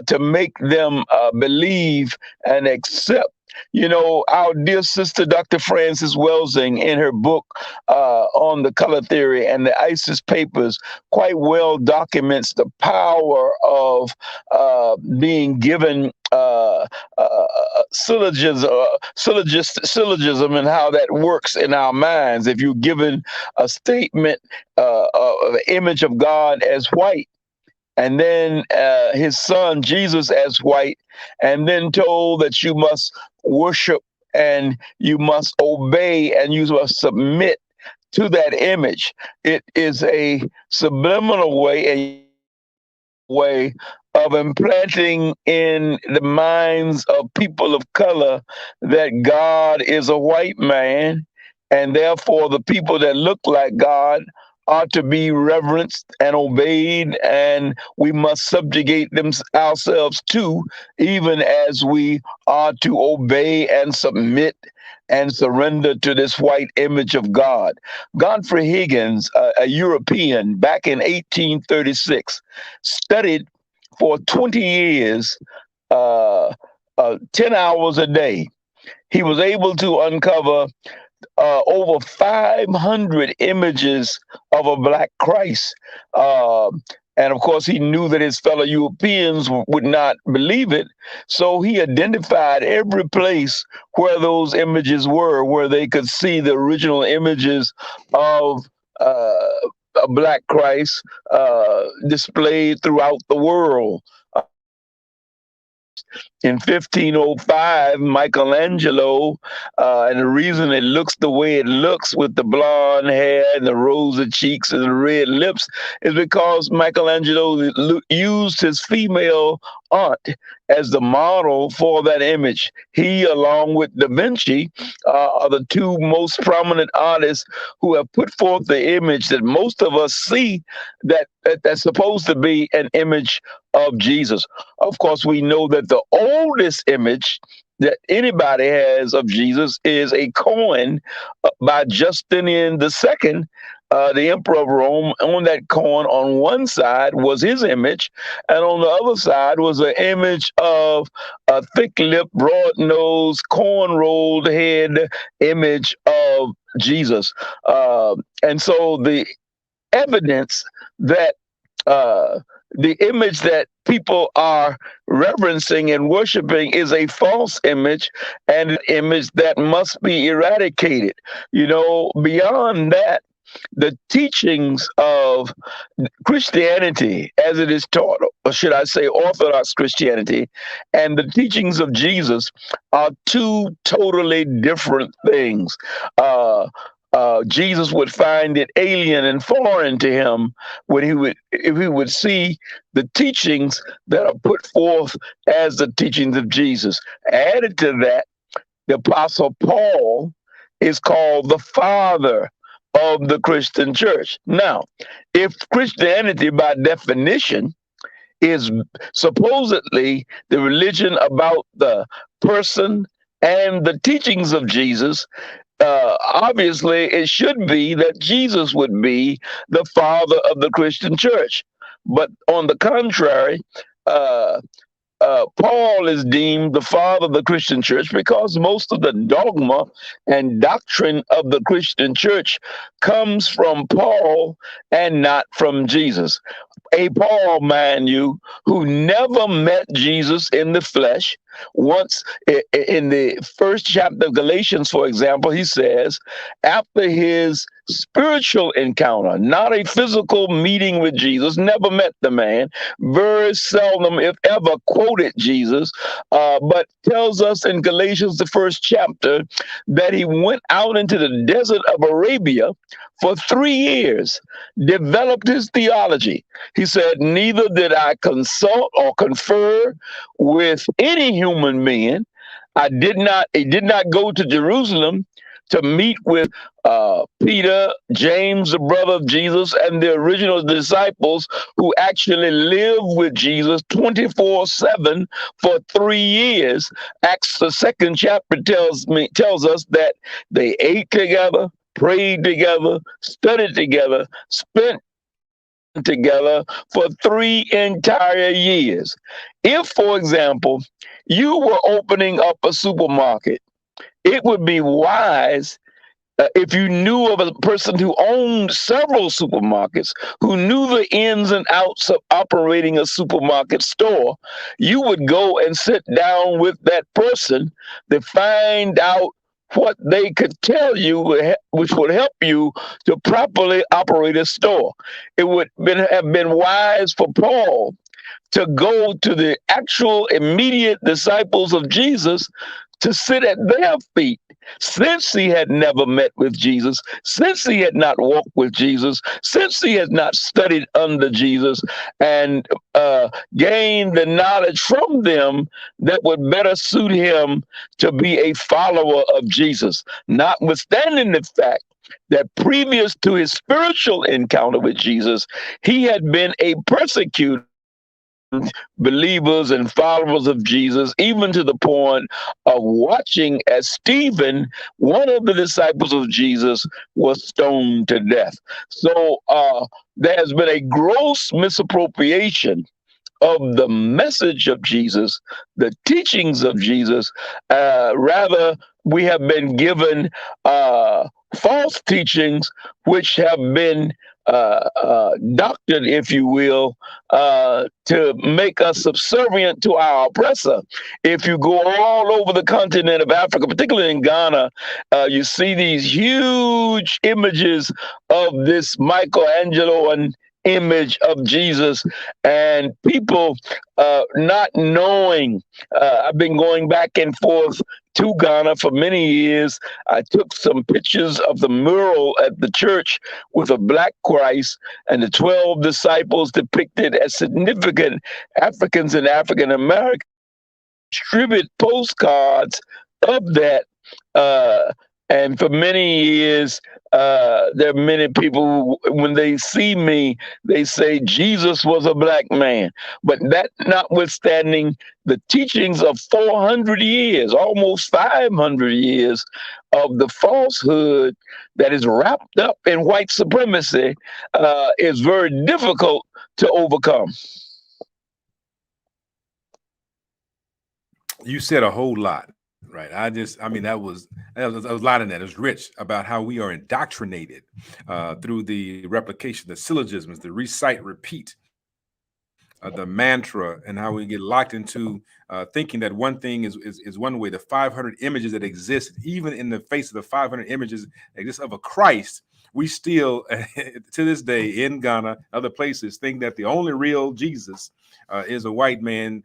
to make them believe and accept. You know, our dear sister, Dr. Frances Welsing, in her book on the color theory and the ISIS papers, quite well documents the power of being given syllogism and how that works in our minds. If you're given a statement of an image of God as white, and then his son Jesus as white, and then told that you must worship and you must obey and you must submit to that image, it is a subliminal way of implanting in the minds of people of color that God is a white man, and therefore the people that look like God are to be reverenced and obeyed, and we must subjugate them ourselves too, even as we are to obey and submit and surrender to this white image of God. Godfrey Higgins, a European, back in 1836, studied for 20 years, 10 hours a day. He was able to uncover over 500 images of a Black Christ. And of course, he knew that his fellow Europeans would not believe it. So he identified every place where those images were, where they could see the original images of a Black Christ displayed throughout the world. in 1505, Michelangelo, and the reason it looks the way it looks with the blonde hair and the rosy cheeks and the red lips is because Michelangelo used his female aunt as the model for that image. He, along with Da Vinci, are the two most prominent artists who have put forth the image that most of us see that's supposed to be an image of Jesus. Of course, we know that the oldest image that anybody has of Jesus is a coin by Justinian II, the emperor of Rome. On that coin, on one side was his image, and on the other side was an image of a thick-lipped, broad-nosed, corn-rolled head image of Jesus. And so the evidence that the image that people are reverencing and worshiping is a false image and an image that must be eradicated. Beyond that, the teachings of Christianity, as it is taught, or should I say Orthodox Christianity, and the teachings of Jesus are two totally different things. Jesus would find it alien and foreign to him if he would see the teachings that are put forth as the teachings of Jesus. Added to that, the Apostle Paul is called the father of the Christian church. Now, if Christianity, by definition, is supposedly the religion about the person and the teachings of Jesus, obviously it should be that Jesus would be the father of the Christian church. But on the contrary, Paul is deemed the father of the Christian church because most of the dogma and doctrine of the Christian church comes from Paul and not from Jesus. A Paul, mind you, who never met Jesus in the flesh. Once in the first chapter of Galatians, for example, he says, after his spiritual encounter, not a physical meeting with Jesus, never met the man, very seldom, if ever, quoted Jesus, but tells us in Galatians, the first chapter, that he went out into the desert of Arabia for 3 years, developed his theology. He said, neither did I consult or confer with any human being. He did not go to Jerusalem to meet with Peter, James, the brother of Jesus, and the original disciples who actually lived with Jesus 24/7 for 3 years. Acts, the second chapter, tells us that they ate together, prayed together, studied together, spent together for 3 entire years. If, for example, you were opening up a supermarket, it would be wise if you knew of a person who owned several supermarkets, who knew the ins and outs of operating a supermarket store, you would go and sit down with that person to find out what they could tell you, which would help you to properly operate a store. It would have been wise for Paul to go to the actual immediate disciples of Jesus to sit at their feet, since he had never met with Jesus, since he had not walked with Jesus, since he had not studied under Jesus, and gained the knowledge from them that would better suit him to be a follower of Jesus, notwithstanding the fact that previous to his spiritual encounter with Jesus, he had been a persecutor believers and followers of Jesus, even to the point of watching as Stephen, one of the disciples of Jesus, was stoned to death. So there has been a gross misappropriation of the message of Jesus, the teachings of Jesus. Rather, we have been given false teachings which have been doctored, if you will, to make us subservient to our oppressor. If you go all over the continent of Africa, particularly in Ghana, you see these huge images of this Michelangelo and image of Jesus, and people not knowing. I've been going back and forth to Ghana for many years. I took some pictures of the mural at the church with a black Christ and the 12 disciples depicted as significant Africans and African Americans. Distribute postcards of that. Uh, and for many years, there are many people who, when they see me, they say Jesus was a black man. But that notwithstanding the teachings of 400 years, almost 500 years of the falsehood that is wrapped up in white supremacy, is very difficult to overcome. You said a whole lot, right? I mean, that was a lot in that. It's rich about how we are indoctrinated through the replication, the syllogisms, the recite, repeat, the mantra, and how we get locked into thinking that one thing is one way. The 500 images that exist, even in the face of the 500 images that exist of a Christ, we still, to this day, in Ghana, other places, think that the only real Jesus is a white man,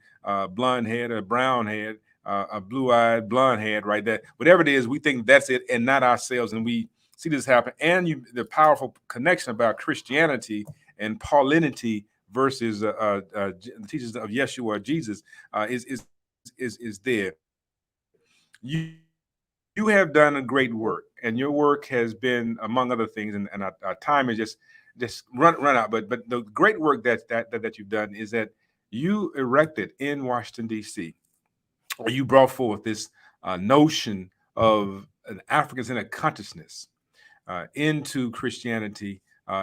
blonde head, or brown head, a blue-eyed blonde head, right there. Whatever it is, we think that's it, and not ourselves. And we see this happen. And the powerful connection about Christianity and Paulinity versus the teachings of Yeshua, Jesus, is there. You you have done a great work, and your work has been, among other things, and our time is just run out. But the great work that you've done is that you erected in Washington D.C. or you brought forth this notion of an African-centered consciousness into Christianity,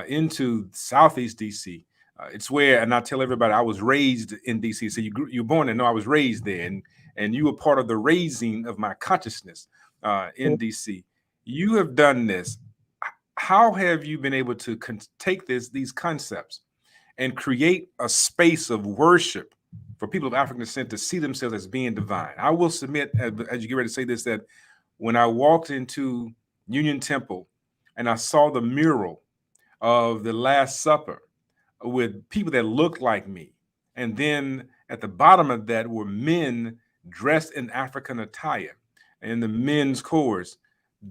into Southeast DC. It's where, and I tell everybody, I was raised in DC. So you were born there. No, I was raised there, and you were part of the raising of my consciousness in DC. You have done this. How have you been able to take these concepts and create a space of worship for people of African descent to see themselves as being divine? I will submit, as you get ready to say this, that when I walked into Union Temple and I saw the mural of the Last Supper with people that looked like me, and then at the bottom of that were men dressed in African attire in the men's chorus,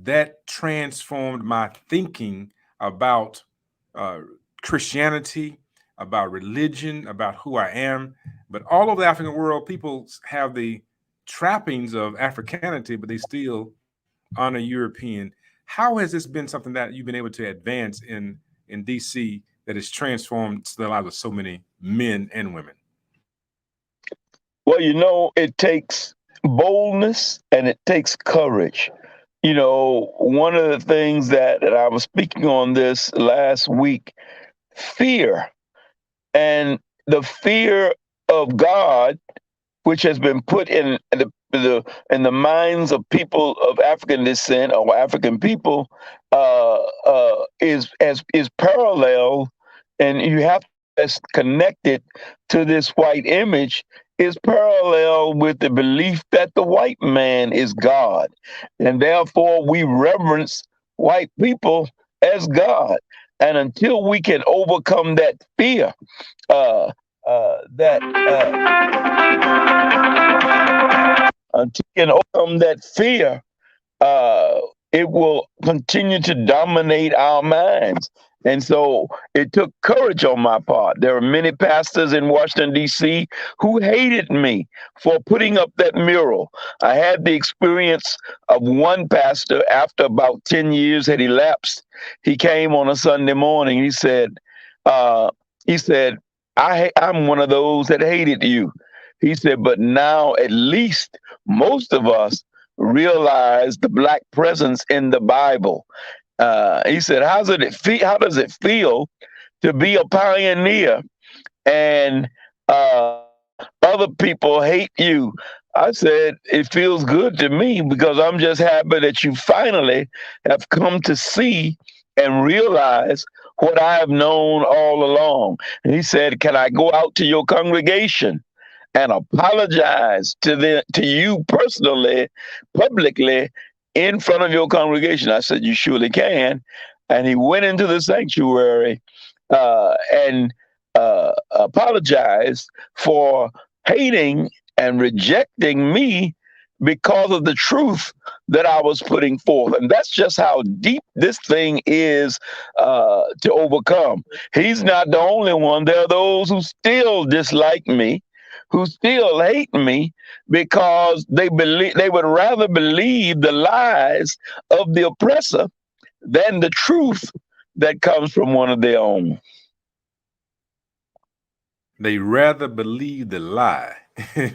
that transformed my thinking about Christianity, about religion, about who I am. But all over the African world, people have the trappings of Africanity, but they still honor European. How has this been something that you've been able to advance in DC that has transformed the lives of so many men and women? Well, it takes boldness and it takes courage. One of the things that I was speaking on this last week, fear, and the fear of God, which has been put in the minds of people of African descent or African people, is parallel, and you have to connected to this white image, is parallel with the belief that the white man is God, and therefore we reverence white people as God. And until we can overcome that fear, until we can overcome that fear, it will continue to dominate our minds. And so it took courage on my part. There are many pastors in Washington, D.C. who hated me for putting up that mural. I had the experience of one pastor, after about 10 years had elapsed, he came on a Sunday morning. He said, I'm one of those that hated you. He said, but now at least most of us realize the Black presence in the Bible. He said, how does it feel to be a pioneer and other people hate you? I said, it feels good to me because I'm just happy that you finally have come to see and realize what I have known all along. And he said, can I go out to your congregation and apologize to you personally, publicly, in front of your congregation? I said, you surely can. And he went into the sanctuary and apologized for hating and rejecting me because of the truth that I was putting forth. And that's just how deep this thing is to overcome. He's not the only one. There are those who still dislike me, who still hate me because they would rather believe the lies of the oppressor than the truth that comes from one of their own. They rather believe the lie,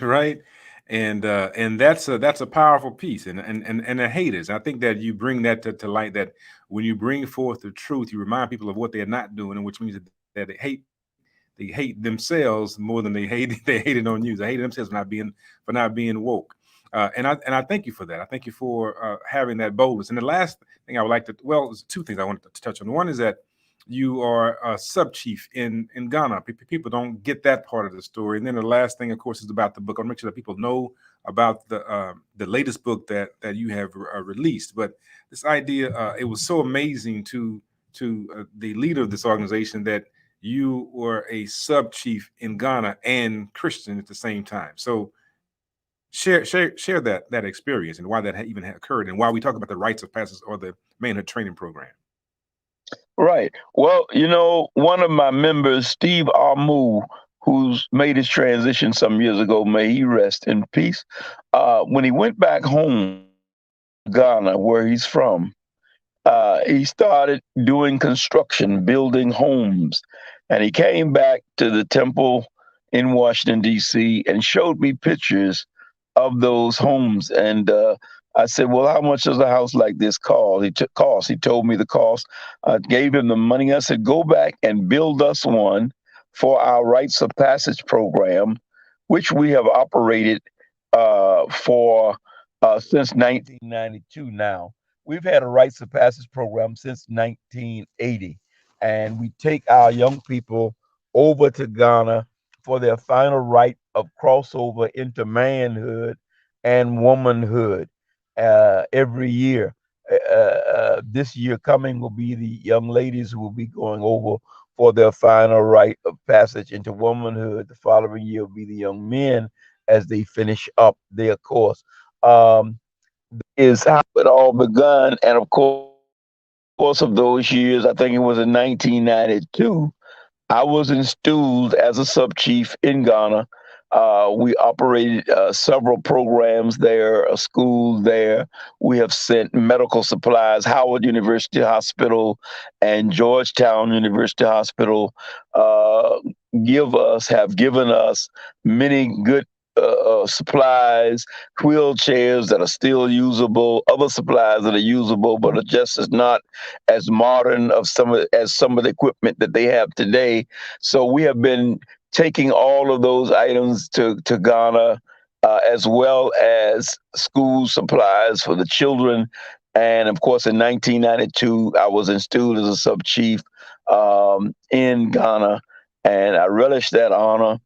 right? And that's a powerful piece. And the haters, I think that you bring that to light. That when you bring forth the truth, you remind people of what they're not doing, and which means that they hate themselves more than they hate they hated on you. They hate themselves for not being woke. And I thank you for that. I thank you for having that boldness. And the last thing I would like to, well, there's two things I wanted to touch on. One is that you are a sub chief in Ghana. People don't get that part of the story. And then the last thing, of course, is about the book. I want to make sure that people know about the latest book that you have released. But this idea, it was so amazing to the leader of this organization that you were a sub chief in Ghana and Christian at the same time. So share that experience and why that even occurred, and why we talk about the rites of passage or the manhood training program. Right. Well, one of my members, Steve Amu, who's made his transition some years ago, may he rest in peace. When he went back home, Ghana, where he's from, he started doing construction, building homes. And he came back to the temple in Washington, D.C., and showed me pictures of those homes. And I said, well, how much does a house like this cost? He told me the cost. I gave him the money. I said, go back and build us one for our Rites of Passage program, which we have operated for since 1992 now. We've had a rites of passage program since 1980, and we take our young people over to Ghana for their final rite of crossover into manhood and womanhood every year. This year coming will be the young ladies who will be going over for their final rite of passage into womanhood. The following year will be the young men as they finish up their course. Um, is how it all begun. And of course of those years, I think it was in 1992, I was installed as a sub chief in Ghana. We operated several programs there, a school there. We have sent medical supplies. Howard University Hospital and Georgetown University Hospital have given us many good supplies, wheelchairs that are still usable, other supplies that are usable, but are just as not as modern as some of the equipment that they have today. So we have been taking all of those items to Ghana, as well as school supplies for the children. And of course, in 1992, I was installed as a sub chief in Ghana, and I relish that honor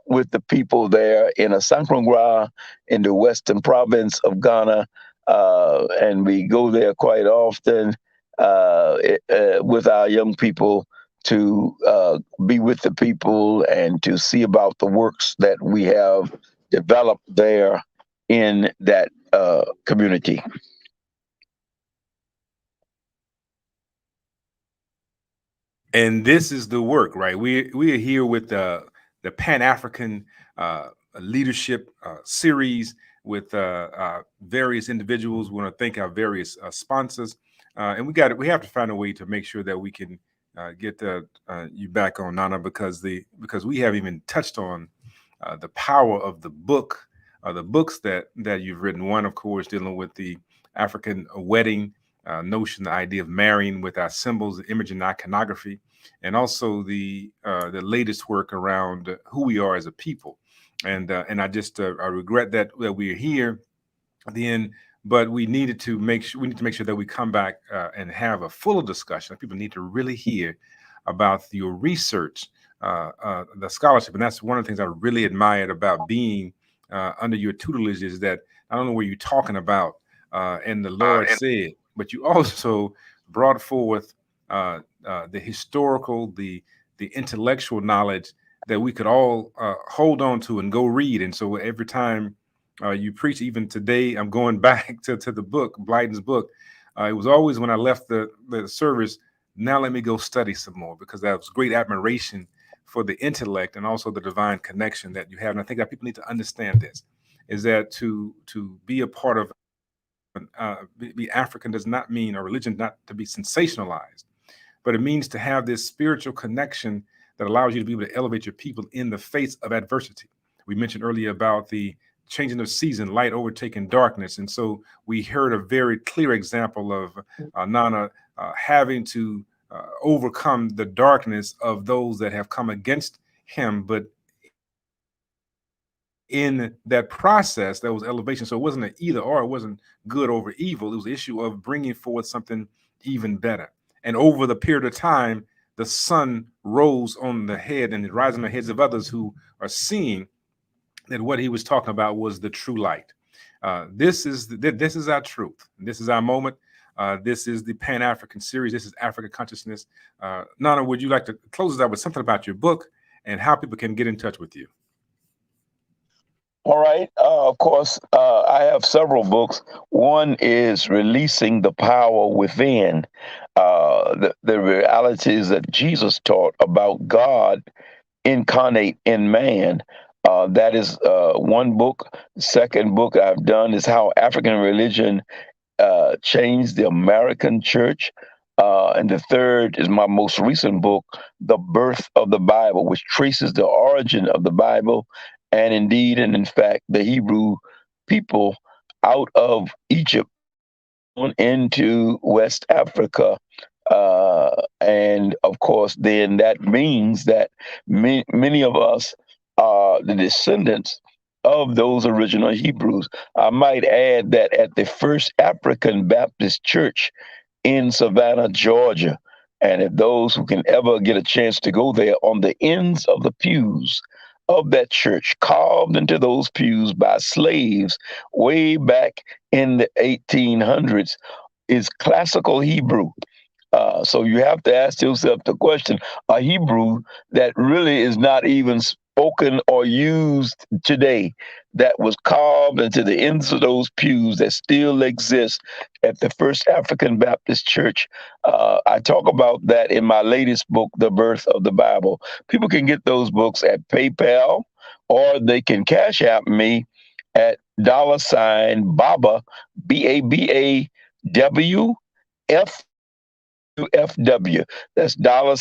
with the people there in Asankrangwa in the western province of Ghana. And we go there quite often with our young people to be with the people and to see about the works that we have developed there in that community. And this is the work, right? We are here with the Pan African leadership series with various individuals. We want to thank our various sponsors, and we have to find a way to make sure that we can get you back on, Nana, because we haven't even touched on the power of the books that you've written. One, of course, dealing with the African wedding notion, the idea of marrying with our symbols, image and iconography, and also the latest work around who we are as a people. And I regret that we're here at the end, but we need to make sure that we come back and have a fuller discussion. People need to really hear about your research, the scholarship, and that's one of the things I really admired about being under your tutelage, is that I don't know what you're talking about, and the Lord said, but you also brought forth the historical, the intellectual knowledge that we could all hold on to and go read. And so every time you preach, even today, I'm going back to the book, Blyden's book. It was always when I left the service, now let me go study some more, because that was great admiration for the intellect and also the divine connection that you have. And I think that people need to understand this, is that to be a part of be African does not mean, or religion not to be sensationalized, but it means to have this spiritual connection that allows you to be able to elevate your people in the face of adversity. We mentioned earlier about the changing of season, light overtaking darkness. And so we heard a very clear example of Nana having to overcome the darkness of those that have come against him. But in that process, there was elevation. So it wasn't an either or, it wasn't good over evil. It was the issue of bringing forward something even better. And over the period of time, the sun rose on the head and it rises on the heads of others who are seeing that what he was talking about was the true light. This is our truth. This is our moment. This is the Pan African series. This is African Consciousness. Nana, would you like to close us out with something about your book and how people can get in touch with you? All right. Of course, I have several books. One is Releasing the Power Within, the realities that Jesus taught about God incarnate in man. That is one book. Second book I've done is How African Religion Changed the American Church. And the third is my most recent book, The Birth of the Bible, which traces the origin of the Bible and indeed and in fact the Hebrew people out of Egypt on into West Africa. And of course, then that means that many of us are the descendants of those original Hebrews. I might add that at the first African Baptist church in Savannah, Georgia, and if those who can ever get a chance to go there, on the ends of the pews of that church, carved into those pews by slaves way back in the 1800s, is classical Hebrew. So you have to ask yourself the question, a Hebrew that really is not even spoken or used today, that was carved into the ends of those pews that still exist at the First African Baptist Church. I talk about that in my latest book, The Birth of the Bible. People can get those books at PayPal, or they can cash out me at $Baba, BABAW, FW. That's $Baba,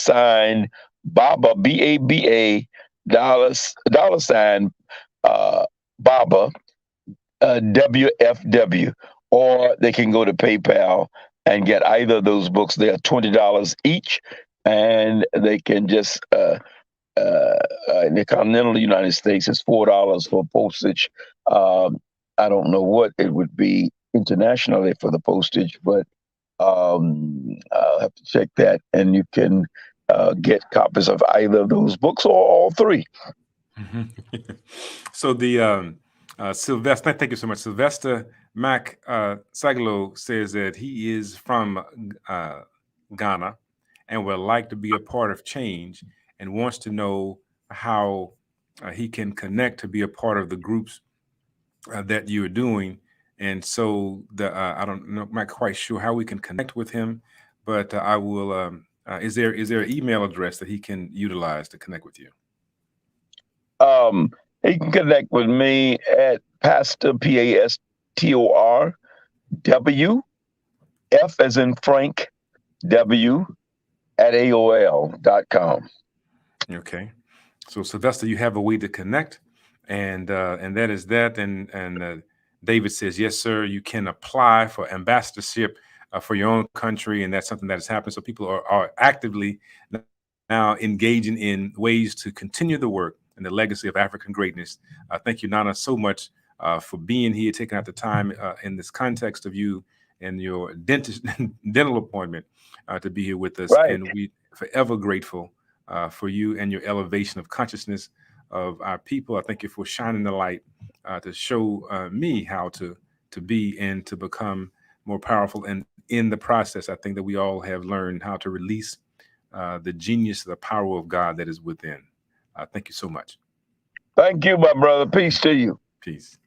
BABA, dollar sign Baba, WFW. Or they can go to PayPal and get either of those books. They are $20 each, and they can just in the continental United States, it's $4 for postage. I don't know what it would be internationally for the postage, but I'll have to check that, and you can get copies of either of those books or all three. So the Sylvester, thank you so much. Sylvester Mac Sagalo says that he is from Ghana and would like to be a part of change and wants to know how he can connect to be a part of the groups that you're doing. And so I don't know, I'm not quite sure how we can connect with him, but I will. Is there an email address that he can utilize to connect with you? He can connect with me at Pastor PASTOR W F as in Frank W at AOL.com. Okay. So Sylvester, you have a way to connect, and that is that. And David says, yes, sir. You can apply for ambassadorship for your own country, and that's something that has happened. So people are actively now engaging in ways to continue the work and the legacy of African greatness. Thank you, Nana, so much for being here, taking out the time in this context of you and your dental appointment to be here with us. Right. And we forever grateful for you and your elevation of consciousness of our people. I thank you for shining the light to show me how to be and to become more powerful. And in the process, I think that we all have learned how to release the genius, the power of God that is within. Thank you so much. Thank you, my brother. Peace to you. Peace.